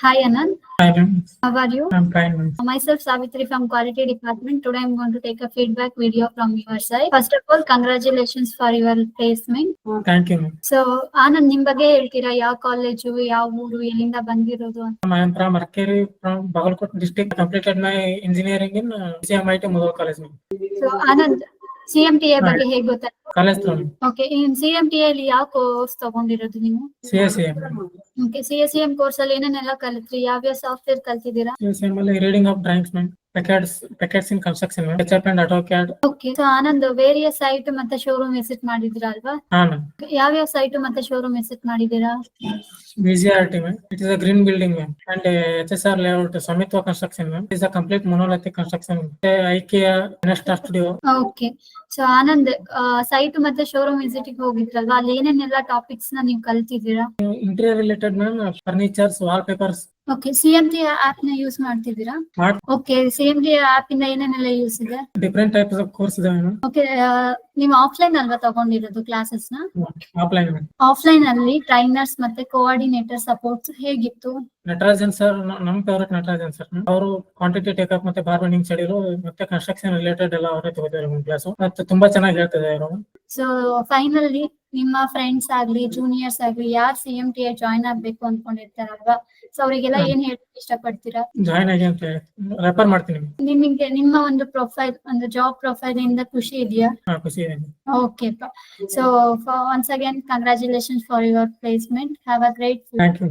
Hi Anand, Hi, ma'am. how are you? I'm fine, ma'am. Myself Savitri from Quality Department. Today I'm going to take a feedback video from your side. First of all, congratulations for your placement. Thank you, ma'am. So Anand ನಿಮ್ ಬಗ್ಗೆ ಹೇಳ್ತೀರಾ, ಯಾವ college, ಯಾವ ಊರು, ಎಲ್ಲಿಂದ ಬಂದಿರೋದು ಅಂತ? I am from Arkeri from Bagalkot district. Completed my engineering in CMIT Mudal College, ma'am. So Anand, CMTA ಬಗ್ಗೆ ಹೇಗೆ ಗೊತ್ತಾಯ್ತು? College through, ma'am. ಓಕೆ, ಇನ್ CMTA ಅಲ್ಲಿ ಯಾವ ಕೋರ್ಸ್ ತಗೊಂಡಿರೋದು ನೀವು? CSEM. ಓಕೆ, CSEM ಕೋರ್ಸ್ ಅಲ್ಲಿ ಏನೇನೆಲ್ಲ ಕಲಿತ್ರಿ, ಯಾವ್ಯಾವ ಸಾಫ್ಟ್ವೇರ್ ಕಲ್ತಿದ್ದೀರಾ? CSEM ಅಲ್ಲಿ reading of drawings, ma'am. Packets in construction, ma'am. SAP and AutoCAD. Okay, so Anand various site ಮತ್ತೆ ಶೋರೂಮ್ ವಿಸಿಟ್ ಮಾಡಿದಿರಾ ಅಲ್ವಾ? ಹಾ, ma'am. ಯಾವ್ಯಾವ ಸೈಟ್ ಮತ್ತೆ ಶೋರೂಮ್ ವಿಸಿಟ್ ಮಾಡಿದ್ದೀರಾ? VGRT, ma'am. It is a green building, ma'am. And HSR layout, Samitwa construction, ma'am. It is a complete monolithic construction. IKEA, Nesta Studio. Okay, so Anand site ಮತ್ತೆ showroom visit ಹೋಗಿದ್ರಲ್ವಾ, ಅಲ್ಲಿ ಏನೇನೆಲ್ಲ topics ನ ನೀವು ಕಲ್ತಿದ್ದೀರಾ? Interior related, ma'am. Furnitures, wallpapers. Okay, CMTA app ನ use ಮಾಡ್ತಿದ್ದೀರಾ? What okay, CMTA app ಇಂದ ಏನೇನೆಲ್ಲ ಯೂಸ್ ಇದೆ? different types of course ಇದೆ, ma'am. ಓಕೆ, ನೀವು ಆಫ್ಲೈನ್ ಅಲ್ವಾ ತಗೊಂಡಿರೋದು ಕ್ಲಾಸಸ್ ನ? Offline, ma'am. ಆಫ್ಲೈನ್ ಅಲ್ಲಿ ಟ್ರೈನರ್ಸ್ ಮತ್ತೆ ಕೋಆರ್ಡಿನೇಟರ್ ಸಪೋರ್ಟ್ ಹೇಗಿತ್ತು? ನಟರಾಜನ್ ಸರ್ ನಮ್ ಫೇವರೇಟ್ ನಟರಾಜನ್ ಸರ್ ಅವರು ಕ್ವಾಂಟಿಟಿ ಟೇಕಪ್ ಮತ್ತೆ ಬಾರ್ಬೆಂಡಿಂಗ್ ಶೆಡ್ಯೂಲ್ ಮತ್ತೆ ಕನ್ಸ್ಟ್ರಕ್ಷನ್ ರಿಲೇಟೆಡ್ ಎಲ್ಲ ಅವರೇ ತಗೋತಾರೆ ಕ್ಲಾಸ್ ಮತ್ತೆ ತುಂಬಾ ಚೆನ್ನಾಗಿ ಹೇಳ್ತಿದ್ದಾರೆ ಅವರು. ಸೊ ಫೈನಲಿ ನಿಮ್ಮ ಫ್ರೆಂಡ್ಸ್ ಆಗ್ಲಿ ಜೂನಿಯರ್ಸ್ ಆಗ್ಲಿ ಯಾರು CMTA ಜಾಯ್ನ್ ಆಗ್ಬೇಕು ಅನ್ಕೊಂಡಿರ್ತಾರಲ್ವಾ, ಸೊ ಅವರಿಗೆಲ್ಲ ಏನ್ ಹೇಳಕ್ ಇಷ್ಟಪಡ್ತೀರಾ? ಜಾಯ್ನ್ ಆಗಿ ಅಂತ ರೆಫರ್ ಮಾಡ್ತೀನಿ. ನಿಮಗೆ ನಿಮ್ಮ ಒಂದು ಪ್ರೊಫೈಲ್, ಒಂದು ಜಾಬ್ ಪ್ರೊಫೈಲ್ ಇಂದ ಖುಷಿ ಇದೆಯಾ? ಹಾ, ಖುಷಿ ಇದೆ. Okay. So, once again, congratulations for your placement. Have a great. Thank you.